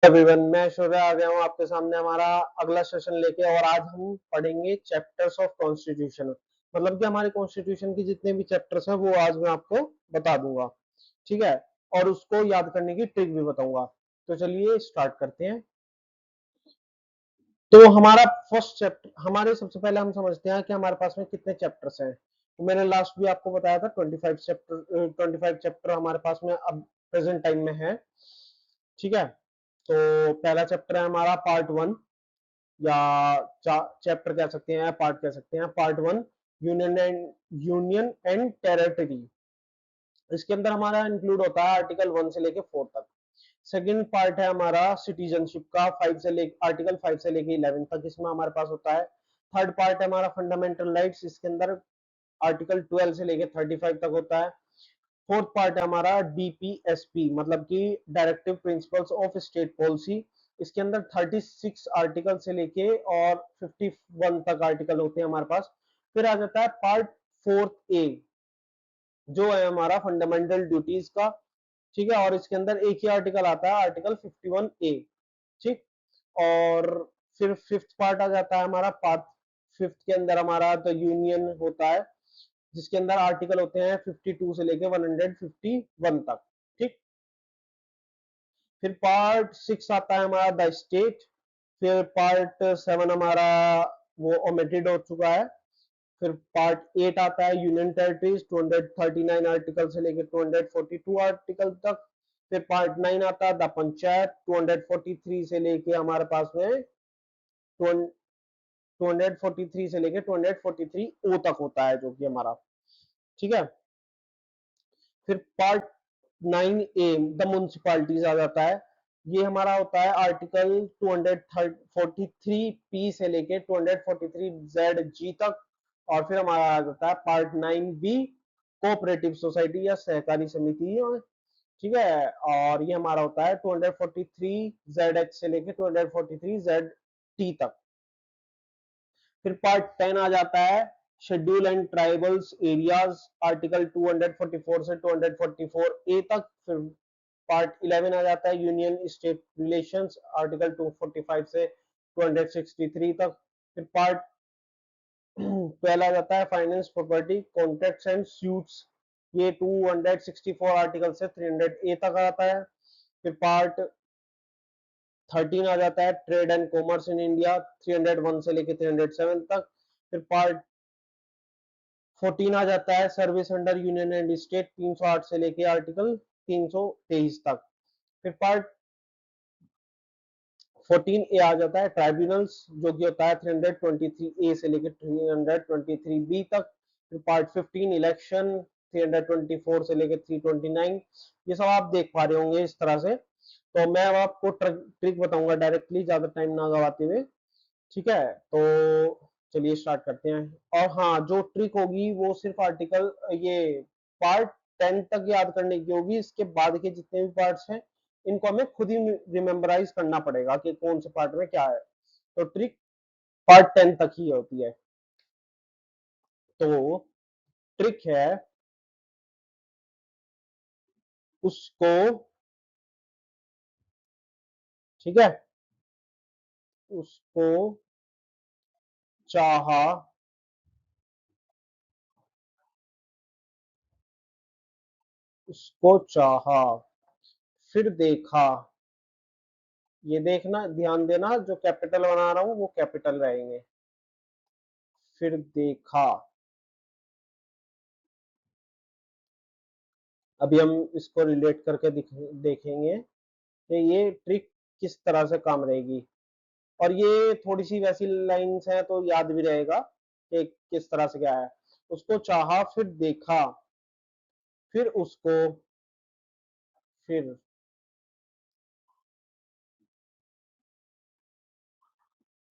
Everyone, मैं शौर्य आ गया हूँ आपके सामने हमारा अगला सेशन लेके। और आज हम पढ़ेंगे चैप्टर्स ऑफ कॉन्स्टिट्यूशन। मतलब कि हमारे कॉन्स्टिट्यूशन की जितने भी चैप्टर्स हैं वो आज मैं आपको बता दूंगा, ठीक है। और उसको याद करने की ट्रिक भी बताऊंगा। तो चलिए स्टार्ट करते हैं। तो हमारा फर्स्ट चैप्टर, हमारे सबसे पहले हम समझते हैं कि हमारे पास में कितने चैप्टर्स हैं। तो मैंने लास्ट भी आपको बताया था 25 चैप्टर हमारे पास में अब प्रेजेंट टाइम में है, ठीक है। तो पहला चैप्टर है हमारा पार्ट 1, या चैप्टर कह सकते हैं, पार्ट कह सकते हैं। Part 1, union and territory. इसके अंदर हमारा इंक्लूड होता है आर्टिकल 1 से लेके 4 तक। सेकंड पार्ट है हमारा सिटीजनशिप का, 5 से लेके 11 तक इसमें हमारे पास होता है। थर्ड पार्ट है हमारा फंडामेंटल राइट्स, इसके अंदर आर्टिकल 12 से लेके 35 तक होता है। फोर्थ पार्ट है हमारा डीपीएसपी, मतलब कि directive principles of state policy. इसके अंदर 36 आर्टिकल से लेके और 51 तक आर्टिकल होते हैं हमारे पास। फिर आ जाता है पार्ट 4A, जो है हमारा फंडामेंटल ड्यूटीज का, ठीक है। और इसके अंदर एक ही आर्टिकल आता है, आर्टिकल 51A, ठीक। और फिर फिफ्थ पार्ट आ जाता है हमारा, पार्ट फिफ्थ के अंदर हमारा द यूनियन होता है, जिसके अंदर आर्टिकल होते हैं 52 से लेके 151 तक, ठीक। फिर पार्ट 6 आता है हमारा द स्टेट। फिर पार्ट 7 हमारा वो ओमिटेड हो चुका है। फिर पार्ट 8 आता है यूनियन टेरिटरीज, 239 आर्टिकल से लेके 242 आर्टिकल तक। फिर पार्ट 9 आता है द पंचायत, 243 से लेके हमारे पास में 243 से लेके 243 ओ तक होता है, जो कि हमारा, ठीक है। फिर पार्ट 9A द म्यूनसिपालिटीज आ जाता है। ये हमारा होता है आर्टिकल 243 पी से लेके 243 जेड जी तक। और फिर हमारा आ जाता है पार्ट 9B कोऑपरेटिव सोसाइटी या सहकारी समिति, ठीक है। और ये हमारा होता है 243 जेड एच से लेके 243 जेड टी तक। फिर पार्ट 10 आ जाता है schedule and tribals areas, article 244 से 244 ए तक। फिर पार्ट 11 आ जाता है यूनियन स्टेट रिलेशंस, आर्टिकल 245 से 263 तक। फिर पार्ट 12 आ जाता है finance property contracts and suits, ये 264 आर्टिकल से 300 ए तक आता है। फिर पार्ट 13 आ जाता है trade and commerce in India, 301 से लेके 307 तक। फिर पार्ट 14 आ जाता है service under union and state, 308 से लेके आर्टिकल 323 तक। फिर पार्ट 14A आ जाता है ट्राइब्यूनल्स, जो कि होता है 323A से लेके 323B तक। फिर पार्ट 15 इलेक्शन, 324 से लेके 329। ये सब आप देख पा रहे होंगे इस तरह से। तो मैं अब आपको ट्रिक बताऊंगा डायरेक्टली, ज्यादा टाइम ना गवाते हुए, ठीक है। तो चलिए स्टार्ट करते हैं। और हाँ, जो ट्रिक होगी वो सिर्फ आर्टिकल ये पार्ट 10 तक याद करने की होगी। इसके बाद के जितने भी पार्ट्स हैं इनको हमें खुद ही रिमेम्बराइज करना पड़ेगा कि कौन से पार्ट में क्या है। तो ट्रिक पार्ट 10 तक ही होती है। तो ट्रिक है उसको, ठीक है, उसको चाहा, उसको चाहा, फिर देखा। ये देखना, ध्यान देना, जो कैपिटल बना रहा हूं वो कैपिटल रहेंगे। फिर देखा। अभी हम इसको रिलेट करके देखेंगे कि ये ट्रिक किस तरह से काम रहेगी। और ये थोड़ी सी वैसी लाइंस हैं तो याद भी रहेगा कि किस तरह से क्या है। उसको चाहा, फिर देखा, फिर उसको, फिर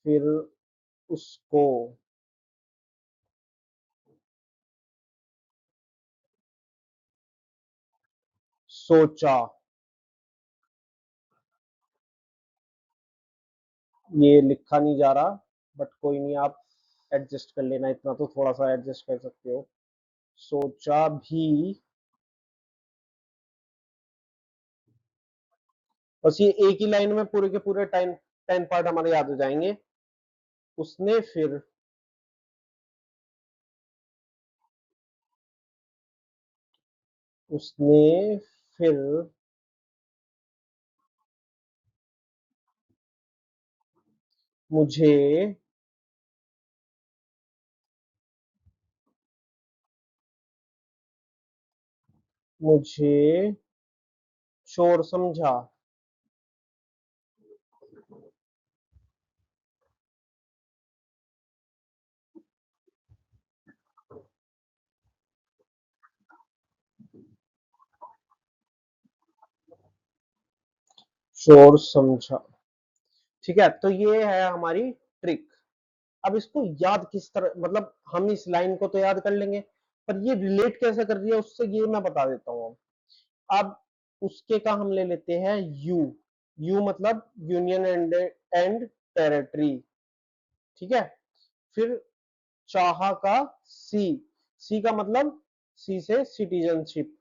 फिर उसको सोचा। ये लिखा नहीं जा रहा, बट कोई नहीं, आप एडजस्ट कर लेना, इतना तो थोड़ा सा एडजस्ट कर सकते हो। सोचा भी बस ये एक ही लाइन में पूरे के पूरे 10 पार्ट हमारे याद हो जाएंगे। उसने फिर उसने फिर मुझे मुझे चोर समझा। चोर समझा। ठीक है, तो ये है हमारी ट्रिक। अब इसको याद किस तरह, मतलब हम इस लाइन को तो याद कर लेंगे, पर ये रिलेट कैसे कर रही है उससे, ये मैं बता देता हूँ। अब उसके का हम ले लेते हैं यू। यू मतलब यूनियन एंड टेरिटरी। ठीक है, फिर चाहा का सी। सी का मतलब सी से सिटीजनशिप।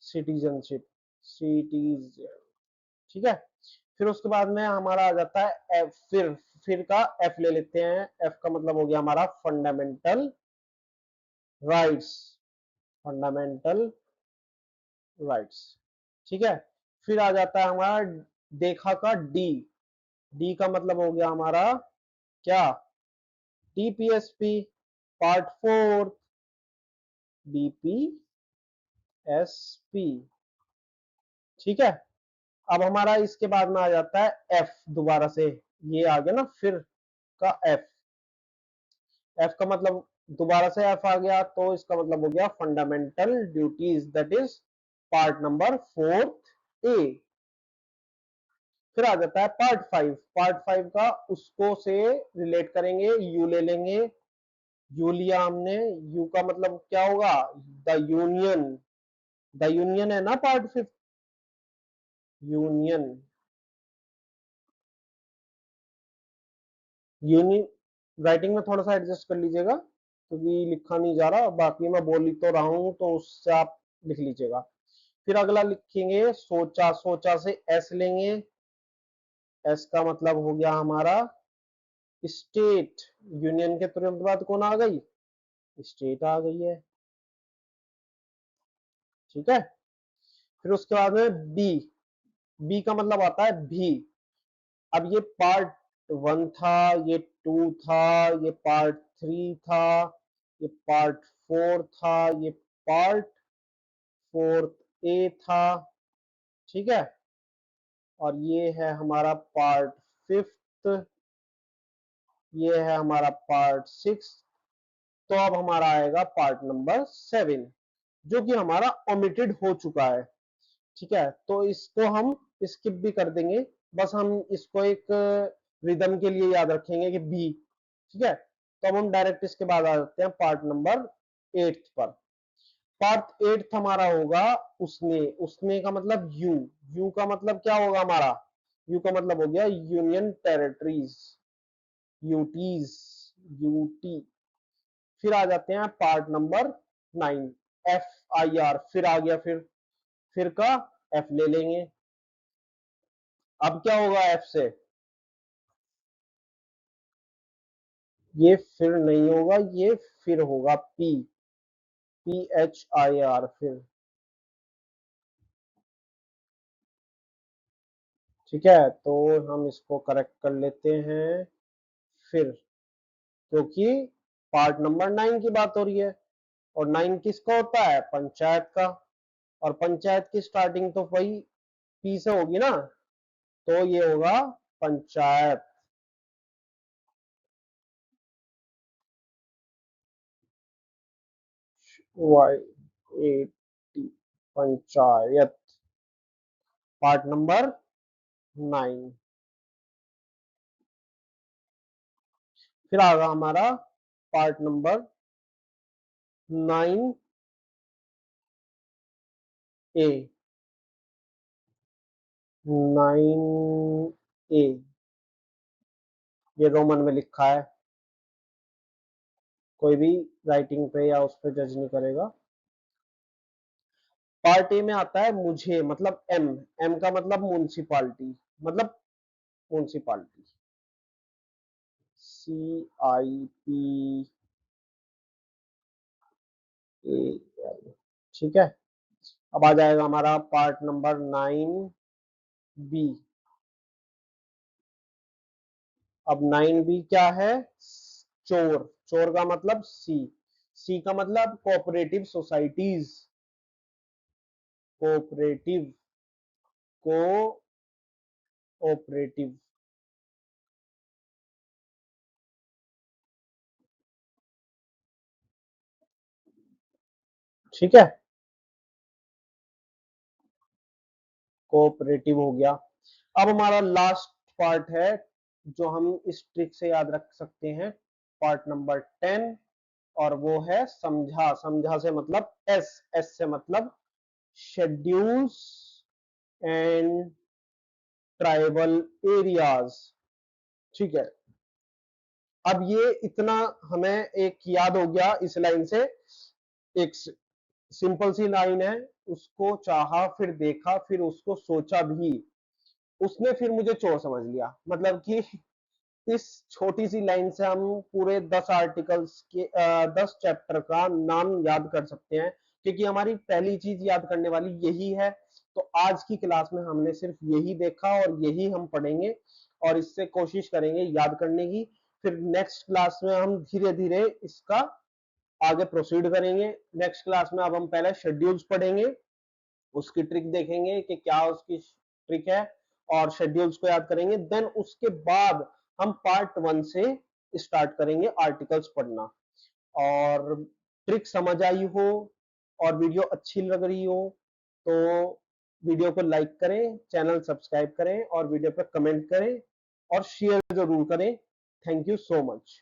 Citizenship, citizen. ठीक है, फिर उसके बाद में हमारा आ जाता है एफ। फिर का एफ ले लेते हैं। एफ का मतलब हो गया हमारा फंडामेंटल राइट्स। Fundamental rights. ठीक है, फिर आ जाता है हमारा देखा का डी। डी का मतलब हो गया हमारा क्या, डीपीएसपी पार्ट 4, डीपीएसपी। ठीक है, अब हमारा इसके बाद में आ जाता है एफ दोबारा से। ये आ गया ना फिर का एफ। एफ का मतलब दोबारा से एफ आ गया, तो इसका मतलब हो गया fundamental duties, that is part number 4 ए। फिर आ जाता है पार्ट 5। पार्ट 5 का उसको से रिलेट करेंगे, यू ले लेंगे। यू लिया हमने, यू का मतलब क्या होगा, द यूनियन। द यूनियन है ना पार्ट 5, यूनियन। यूनियन राइटिंग में थोड़ा सा एडजस्ट कर लीजिएगा, क्योंकि लिखा नहीं जा रहा, बाकी मैं बोल ही तो रहा हूं, तो उससे आप लिख लीजिएगा। फिर अगला लिखेंगे सोचा। सोचा से एस लेंगे। एस का मतलब हो गया हमारा स्टेट। यूनियन के तुरंत बाद कौन आ गई, स्टेट आ गई है। ठीक है, फिर उसके बाद में बी। बी का मतलब आता है भी। अब ये पार्ट 1 था, ये 2 था, ये पार्ट 3 था, ये पार्ट 4 था, ये पार्ट 4 ए था। ठीक है, और ये है हमारा पार्ट 5, ये है हमारा पार्ट 6। तो अब हमारा आएगा पार्ट नंबर 7, जो कि हमारा ओमिटेड हो चुका है। ठीक है, तो इसको हम स्किप भी कर देंगे, बस हम इसको एक रिदम के लिए याद रखेंगे कि बी। ठीक है, तो अब हम डायरेक्ट इसके बाद आ जाते हैं पार्ट नंबर 8 पर। पार्ट 8 हमारा होगा उसने। उसने का मतलब यू। यू का मतलब क्या होगा हमारा, यू का मतलब हो गया यूनियन टेरिटरीज, यूटीज, यूटी। फिर आ जाते हैं part number 9, F I R. फिर आ गया, फिर का एफ ले लेंगे। अब क्या होगा एफ से, ये फिर नहीं होगा, ये फिर होगा P. P H I R, फिर। ठीक है, तो हम इसको करेक्ट कर लेते हैं फिर, क्योंकि पार्ट नंबर 9 की बात हो रही है, और 9 किसका होता है, पंचायत का। और पंचायत की स्टार्टिंग तो वही पी से होगी ना, तो ये होगा Panchayat. Y A T, Panchayat, part number 9। फिर आगा हमारा पार्ट नंबर 9 ए। 9 ए, ये रोमन में लिखा है, कोई भी राइटिंग पे या उस पर जज नहीं करेगा। पार्ट ए में आता है मुझे, मतलब एम, एम का मतलब म्युनिसिपालिटी, मतलब म्युनिसिपालिटी, CIP ठीक है। अब आ जाएगा हमारा पार्ट नंबर 9B। अब 9B क्या है? चोर, चोर का मतलब सी का मतलब कोऑपरेटिव सोसाइटीज, कोऑपरेटिव, कोऑपरेटिव, ठीक है, कोऑपरेटिव हो गया। अब हमारा लास्ट पार्ट है जो हम इस ट्रिक से याद रख सकते हैं, पार्ट नंबर 10, और वो है समझा। समझा से मतलब एस से मतलब शेड्यूल्स एंड ट्राइबल एरियाज, ठीक है। अब ये इतना हमें एक याद हो गया इस लाइन से, एक सिंपल सी लाइन है, उसको चाहा फिर देखा फिर उसको सोचा भी, उसने फिर मुझे चोर समझ लिया। मतलब कि इस छोटी सी लाइन से हम पूरे 10 आर्टिकल्स के 10 चैप्टर का नाम याद कर सकते हैं, क्योंकि हमारी पहली चीज याद करने वाली यही है। तो आज की क्लास में हमने सिर्फ यही देखा और यही हम पढ़ेंगे और इससे कोशिश करेंगे याद करने की। फिर नेक्स्ट क्लास में हम धीरे धीरे इसका आगे प्रोसीड करेंगे। नेक्स्ट क्लास में अब हम पहले शेड्यूल्स पढ़ेंगे, उसकी ट्रिक देखेंगे कि क्या उसकी ट्रिक है, और शेड्यूल्स को याद करेंगे। देन उसके बाद हम पार्ट 1 से स्टार्ट करेंगे आर्टिकल्स पढ़ना। और ट्रिक समझ आई हो और वीडियो अच्छी लग रही हो तो वीडियो को लाइक करें, चैनल सब्सक्राइब करें और वीडियो पर कमेंट करें और शेयर जरूर करें। Thank you so much.